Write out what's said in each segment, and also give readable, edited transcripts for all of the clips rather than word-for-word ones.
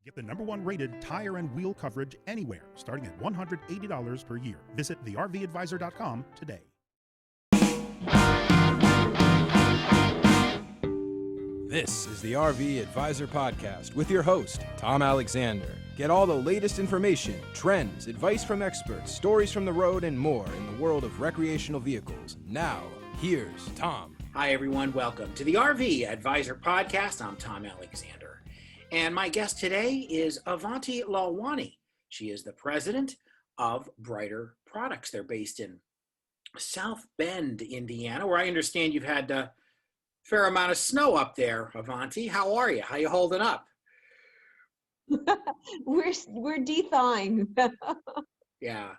Get the #1 rated tire and wheel coverage anywhere, starting at $180 per year. Visit thervadvisor.com today. This is the RV Advisor Podcast with your host, Tom Alexander. Get all the latest information, trends, advice from experts, stories from the road, and more in the world of recreational vehicles. Now, here's Tom. Hi, everyone. Welcome to the RV Advisor Podcast. I'm Tom Alexander. And my guest today is Avanti Lalwani. She is the president of Briter Products. They're based in South Bend, Indiana, where I understand you've had a fair amount of snow up there, Avanti. How are you? How you holding up? We're de-thawing. Yeah,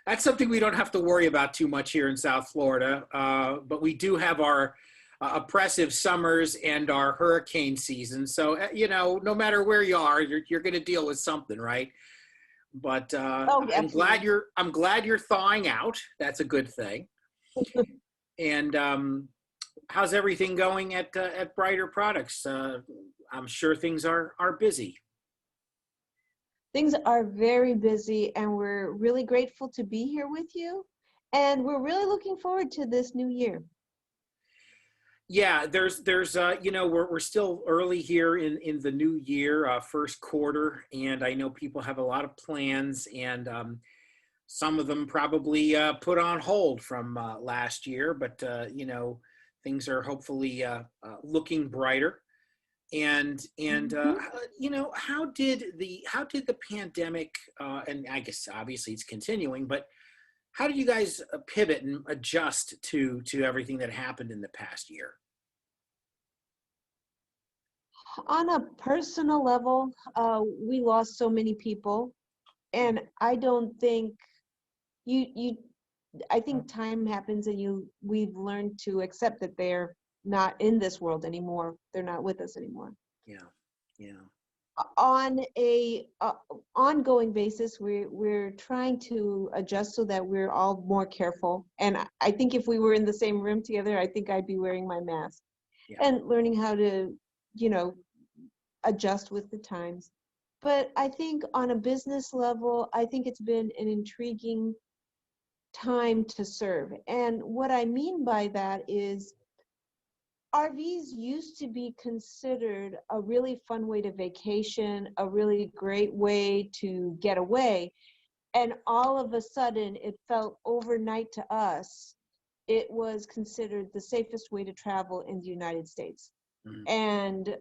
that's something we don't have to worry about too much here in South Florida, but we do have our oppressive summers and our hurricane season. So, no matter where you are, you're going to deal with something, right? But I'm glad you're thawing out. That's a good thing. And how's everything going at Briter Products? I'm sure things are busy. Things are very busy, and we're really grateful to be here with you. And we're really looking forward to this new year. Yeah, there's we're still early here in the new year, first quarter, and I know people have a lot of plans, and some of them probably put on hold from last year, but things are hopefully looking brighter. And how did the pandemic, and I guess obviously it's continuing, but how did you guys pivot and adjust to everything that happened in the past year? On a personal level, we lost so many people, and I don't think I think time happens, and we've learned to accept that they're not in this world anymore. They're not with us anymore. Yeah. On a ongoing basis, we're trying to adjust so that we're all more careful. And I think if we were in the same room together, I think I'd be wearing my mask. Yeah. And learning how to, adjust with the times. But I think on a business level, I think it's been an intriguing time to serve. And what I mean by that is RVs used to be considered a really fun way to vacation, a really great way to get away. And all of a sudden, it felt overnight to us, it was considered the safest way to travel in the United States. Mm-hmm. And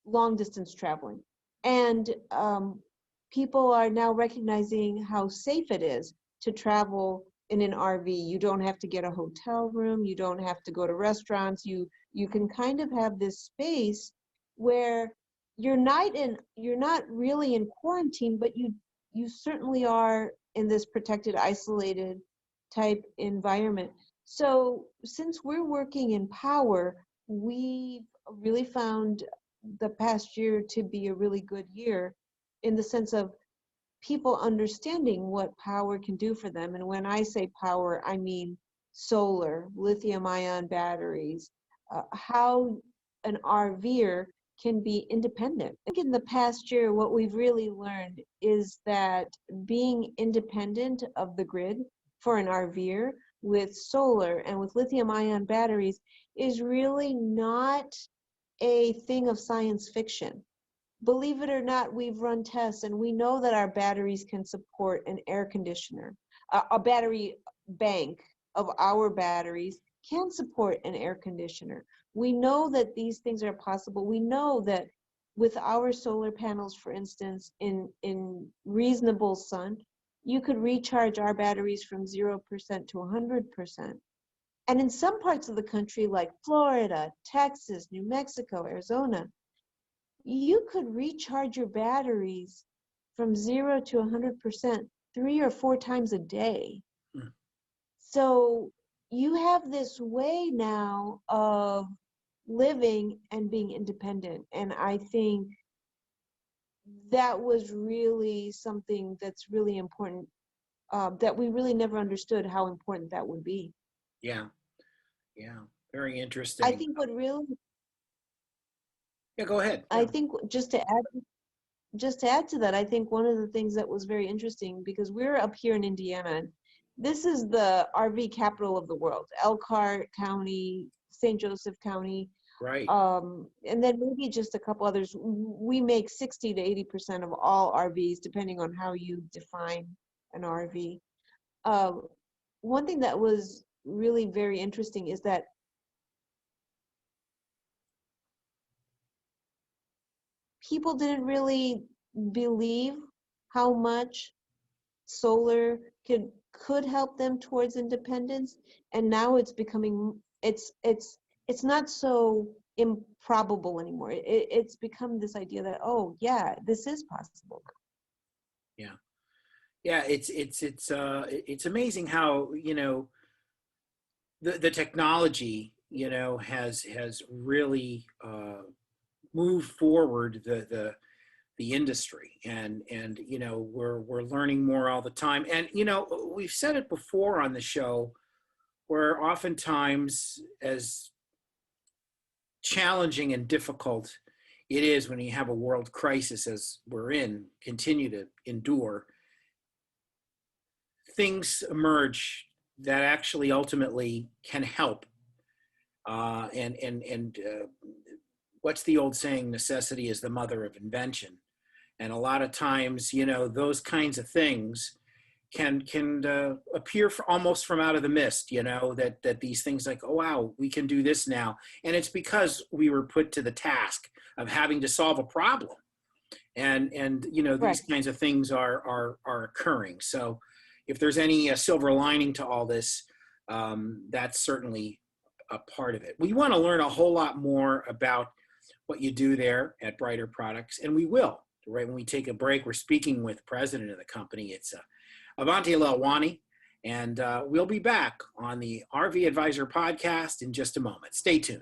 long distance traveling. And people are now recognizing how safe it is to travel in an RV. You don't have to get a hotel room. You don't have to go to restaurants. You can kind of have this space where you're not really in quarantine, but you certainly are in this protected, isolated type environment. So since we're working in power, we've really found the past year to be a really good year in the sense of people understanding what power can do for them. And when I say power, I mean solar, lithium-ion batteries, how an RVer can be independent. I think in the past year, what we've really learned is that being independent of the grid for an RVer with solar and with lithium-ion batteries is really not a thing of science fiction. Believe it or not, we've run tests, and we know that our batteries can support an air conditioner. A battery bank of our batteries can support an air conditioner. We know that these things are possible. We know that with our solar panels, for instance, in reasonable sun, you could recharge our batteries from 0% to 100%. And in some parts of the country, like Florida, Texas, New Mexico, Arizona, you could recharge your batteries from 0 to 100% 3 or 4 times a day. Mm. So you have this way now of living and being independent. And I think that was really something that's really important, that we really never understood how important that would be. Yeah. Very interesting. I think what really Yeah, go ahead. I Yeah. think just to add to that, I think one of the things that was very interesting, because we're up here in Indiana, and this is the RV capital of the world, Elkhart County, St. Joseph County, Right. and then maybe just a couple others. We make 60 to 80% of all RVs, depending on how you define an RV. Uh, One thing that was really very interesting is that people didn't really believe how much solar could help them towards independence, and now it's becoming it's not so improbable anymore. It's become this idea that, oh yeah, this is possible. Yeah. Yeah. It's amazing how, the technology, has really moved forward the industry, and we're learning more all the time. And we've said it before on the show, where oftentimes, as challenging and difficult it is when you have a world crisis as we're in, continue to endure, things emerge that actually ultimately can help. And what's the old saying? Necessity is the mother of invention. And a lot of times, those kinds of things can appear almost from out of the mist. That these things, like, oh wow, we can do this now, and it's because we were put to the task of having to solve a problem. And these Correct. kinds of things are occurring. So if there's any silver lining to all this, that's certainly a part of it. We want to learn a whole lot more about what you do there at Briter Products, and we will. Right when we take a break, we're speaking with president of the company. It's Avanti Lalwani, and we'll be back on the RV Advisor podcast in just a moment. Stay tuned.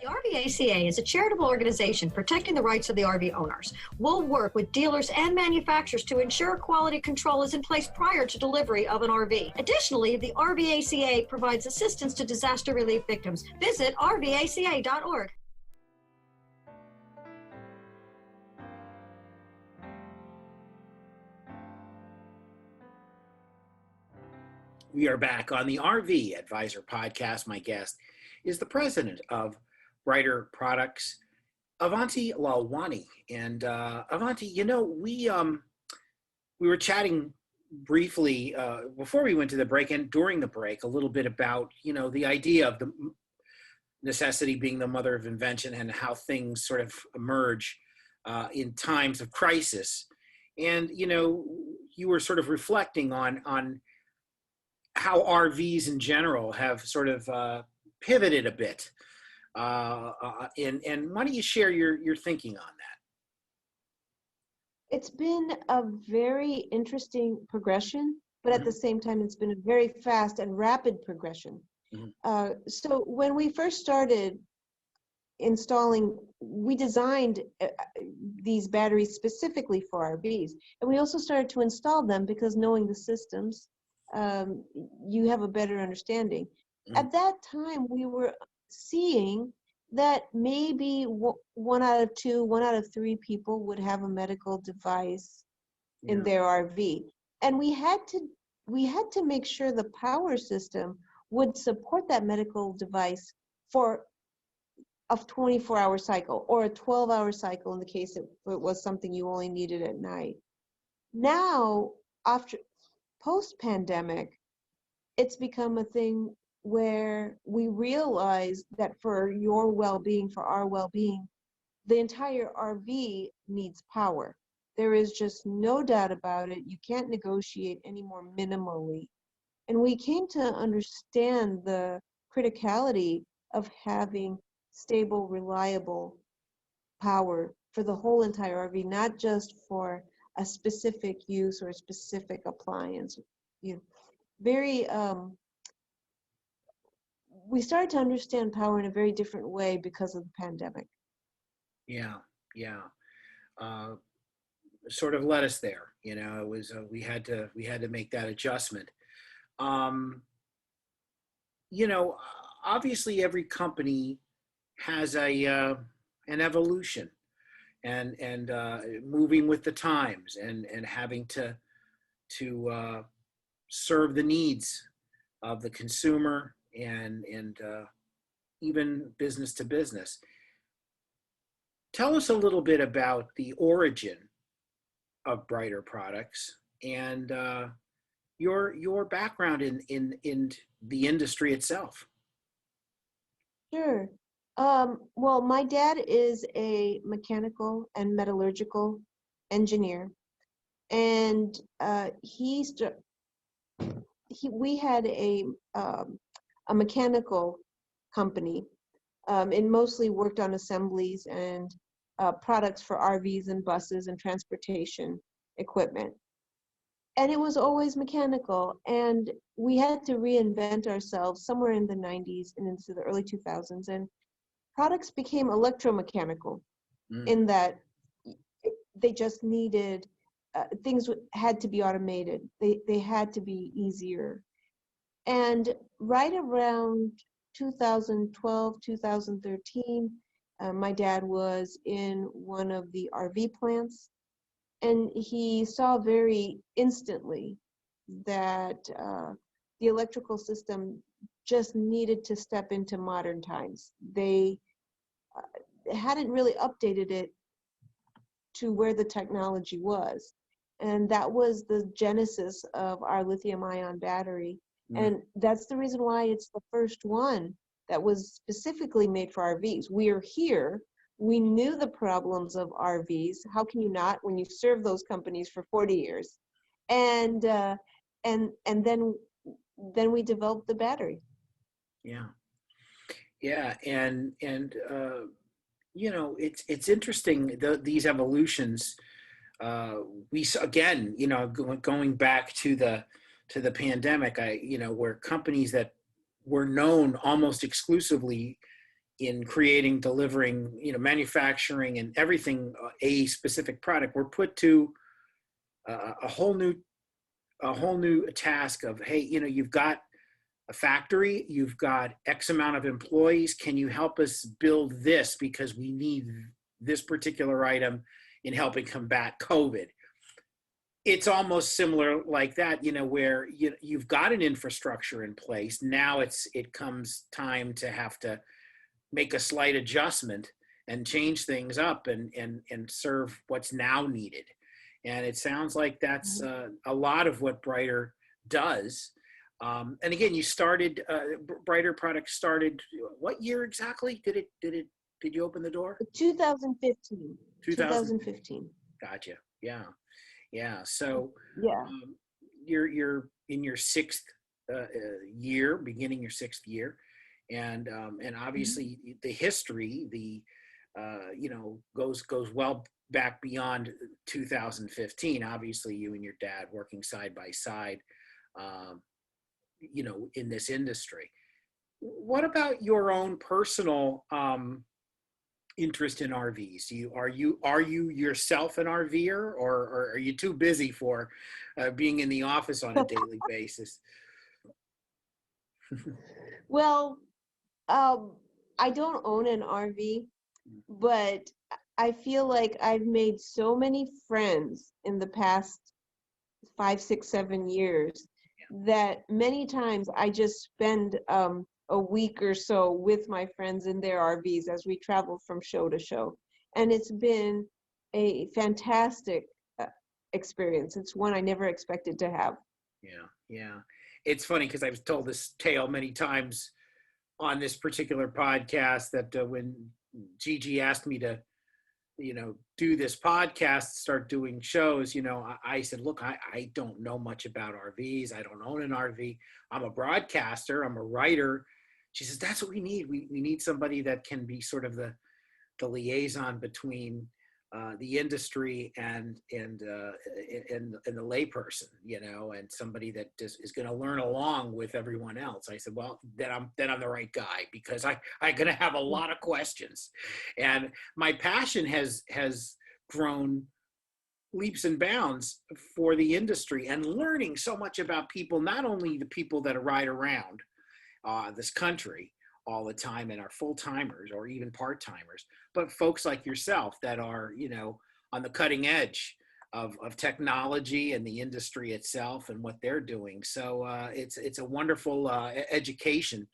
The RVACA is a charitable organization protecting the rights of the RV owners. We'll work with dealers and manufacturers to ensure quality control is in place prior to delivery of an RV. Additionally, the RVACA provides assistance to disaster relief victims. Visit rvaca.org. We are back on the RV Advisor podcast. My guest is the president of Briter Products, Avanti Lalwani. And Avanti, we were chatting briefly before we went to the break and during the break a little bit about the idea of the necessity being the mother of invention, and how things sort of emerge in times of crisis. And you were sort of reflecting on how RVs in general have sort of pivoted a bit. And why don't you share your thinking on that? It's been a very interesting progression, but at the same time, it's been a very fast and rapid progression. So when we first started installing, we designed these batteries specifically for RVs, and we also started to install them because, knowing the systems, you have a better understanding. At that time, we were seeing that maybe one out of two, one out of three people would have a medical device in their RV, and we had to make sure the power system would support that medical device for a 24-hour cycle or a 12-hour cycle in the case it was something you only needed at night. Now, after post-pandemic, it's become a thing where we realize that for your well-being, for our well-being, the entire RV needs power. There is just no doubt about it. You can't negotiate any more minimally. And we came to understand the criticality of having stable, reliable power for the whole entire RV, not just for a specific use or a specific appliance. Very we started to understand power in a very different way because of the pandemic. Yeah. sort of led us there. It was we had to make that adjustment. Um, Obviously every company has an evolution and moving with the times and having to serve the needs of the consumer and even business to business. Tell us a little bit about the origin of Briter products and your background in the industry itself. Sure. Well, my dad is a mechanical and metallurgical engineer, and we had a mechanical company. It mostly worked on assemblies and products for RVs and buses and transportation equipment. And it was always mechanical. And we had to reinvent ourselves somewhere in the 90s and into the early 2000s. And products became electromechanical in that they just needed, things had to be automated. They had to be easier. And right around 2012, 2013, my dad was in one of the RV plants, and he saw very instantly that the electrical system just needed to step into modern times. They hadn't really updated it to where the technology was. And that was the genesis of our lithium-ion battery. And that's the reason why it's the first one that was specifically made for RVs. We are here. We knew the problems of RVs. How can you not when you serve those companies for 40 years? And then we developed the battery. Yeah. And it's interesting, these evolutions. We again, going back to the pandemic, where companies that were known almost exclusively in creating, delivering, manufacturing and everything, a specific product, were put to a whole new task of, hey, you've got a factory, you've got X amount of employees. Can you help us build this because we need this particular item in helping combat COVID? It's almost similar like that, where you've got an infrastructure in place. Now it comes time to have to make a slight adjustment and change things up and serve what's now needed. And it sounds like that's a lot of what Briter does. And again, you started Briter products started what year exactly? Did you open the door? 2015. 2015. Gotcha. Yeah. So yeah, you're in your sixth year, beginning your sixth year, and obviously the history, goes well back beyond 2015. Obviously, you and your dad working side by side, in this industry. What about your own personal interest in RVs? Are you yourself an RVer, or are you too busy for being in the office on a daily basis? Well, I don't own an RV, but I feel like I've made so many friends in the past 5, 6, 7 years that many times I just spend a week or so with my friends in their RVs as we travel from show to show. And it's been a fantastic experience. It's one I never expected to have. Yeah. It's funny because I've told this tale many times on this particular podcast that when Gigi asked me to, do this podcast, start doing shows, I said, look, I don't know much about RVs. I don't own an RV. I'm a broadcaster. I'm a writer. She says, that's what we need. We need somebody that can be sort of the liaison between the industry and the layperson, and somebody that just is going to learn along with everyone else. I said, well, then I'm the right guy, because I'm going to have a lot of questions, and my passion has grown leaps and bounds for the industry, and learning so much about people, not only the people that ride around this country all the time and are full timers or even part timers, but folks like yourself that are, on the cutting edge of technology and the industry itself and what they're doing. So it's a wonderful education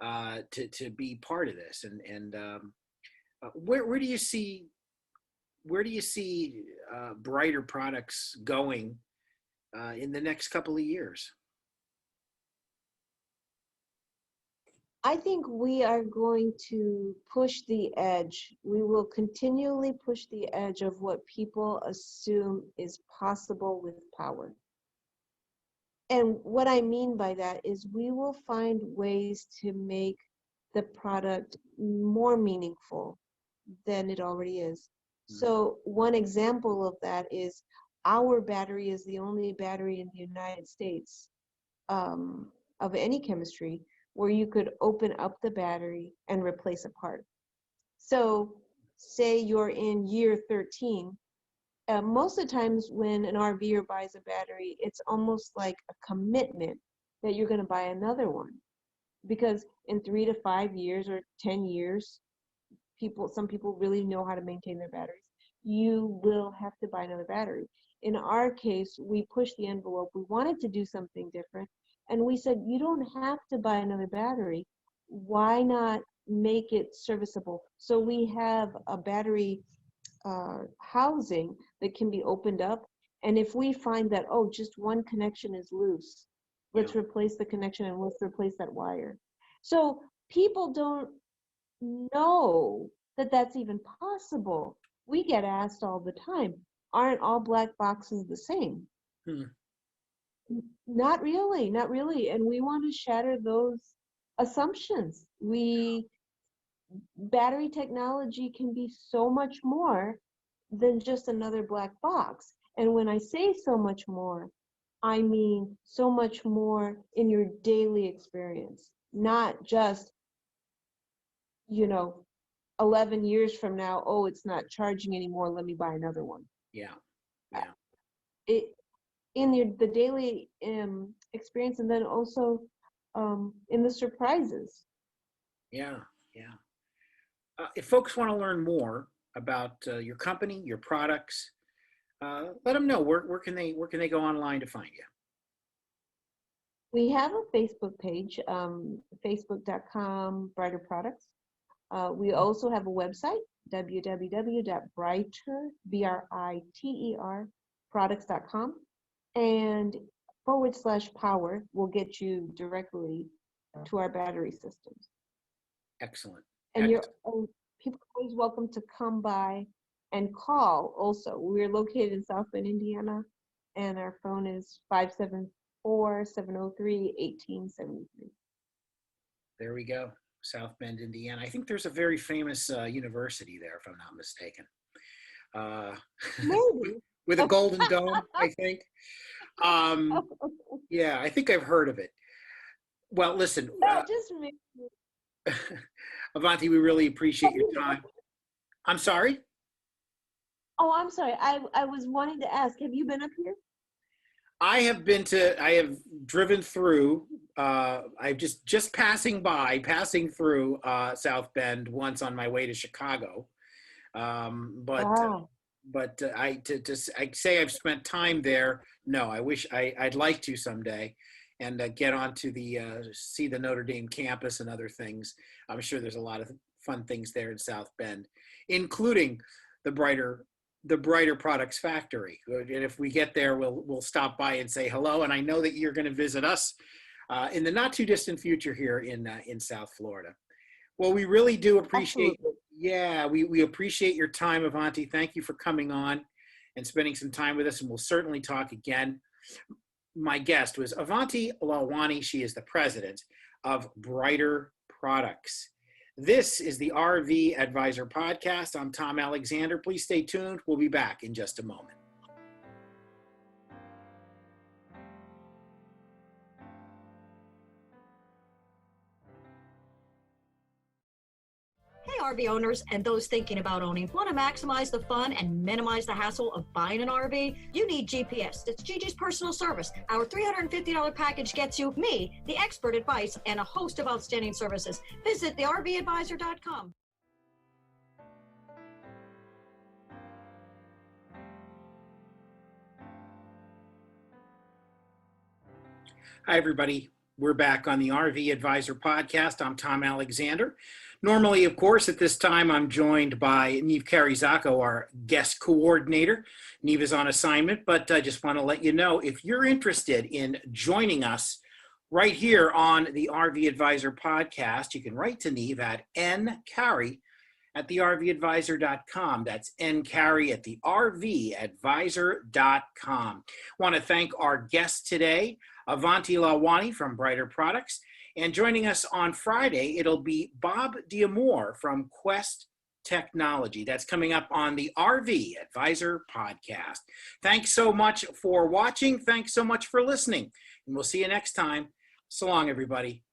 to be part of this. And where do you see Briter products going in the next couple of years? I think we are going to push the edge. We will continually push the edge of what people assume is possible with power. And what I mean by that is we will find ways to make the product more meaningful than it already is. So one example of that is our battery is the only battery in the United States of any chemistry where you could open up the battery and replace a part. So say you're in year 13, most of the times when an RVer buys a battery, it's almost like a commitment that you're going to buy another one. Because in 3 to 5 years or 10 years, some people really know how to maintain their batteries. You will have to buy another battery. In our case, we pushed the envelope. We wanted to do something different. And we said, you don't have to buy another battery. Why not make it serviceable? So we have a battery housing that can be opened up. And if we find that, oh, just one connection is loose, let's replace the connection and let's replace that wire. So people don't know that that's even possible. We get asked all the time, aren't all black boxes the same? Not really, not really. And we want to shatter those assumptions. Battery technology can be so much more than just another black box. And when I say so much more, I mean so much more in your daily experience, not just, 11 years from now, oh, it's not charging anymore, let me buy another one. Yeah. In the daily experience, and then also in the surprises. Yeah. If folks want to learn more about your company, your products, let them know where can they go online to find you. We have a Facebook page, facebook.com Briter Products. We also have a website, www.briter, BRITER, products.com, and /power will get you directly to our battery systems. Excellent. And people are always welcome to come by and call also. We're located in South Bend, Indiana, and our phone is 574-703-1873. There we go. South Bend, Indiana. I think there's a very famous university there, if I'm not mistaken. Maybe. With a golden dome, I think. Yeah, I think I've heard of it. Well, listen, Avanti, we really appreciate your time. I'm sorry? Oh, I'm sorry. I was wanting to ask, have you been up here? I have driven through, I've just passing through South Bend once on my way to Chicago. But I say I've spent time there. No, I'd like to someday, and get on to see the Notre Dame campus and other things. I'm sure there's a lot of fun things there in South Bend, including the Briter Products Factory. And if we get there, we'll stop by and say hello. And I know that you're going to visit us in the not too distant future here in South Florida. Well, we really do appreciate. Absolutely. Yeah, we appreciate your time, Avanti. Thank you for coming on and spending some time with us, and we'll certainly talk again. My guest was Avanti Lalwani. She is the president of Briter Products. This is the RV Advisor Podcast. I'm Tom Alexander. Please stay tuned. We'll be back in just a moment. Hey RV owners and those thinking about owning want to maximize the fun and minimize the hassle of buying an RV? You need GPS. It's Gigi's personal service. Our $350 package gets you me, the expert advice, and a host of outstanding services. Visit thervadvisor.com. Hi, everybody. We're back on the RV Advisor podcast. I'm Tom Alexander. Normally, of course, at this time, I'm joined by Neve Karizako, our guest coordinator. Neve is on assignment, but I just want to let you know, if you're interested in joining us right here on the RV Advisor podcast, you can write to Neve at ncarey@thervadvisor.com. That's ncarey@thervadvisor.com. I want to thank our guest today, Avanti Lalwani from Briter Products. And joining us on Friday, it'll be Bob D'Amore from Quest Technology. That's coming up on the RV Advisor podcast. Thanks so much for watching. Thanks so much for listening. And we'll see you next time. So long, everybody.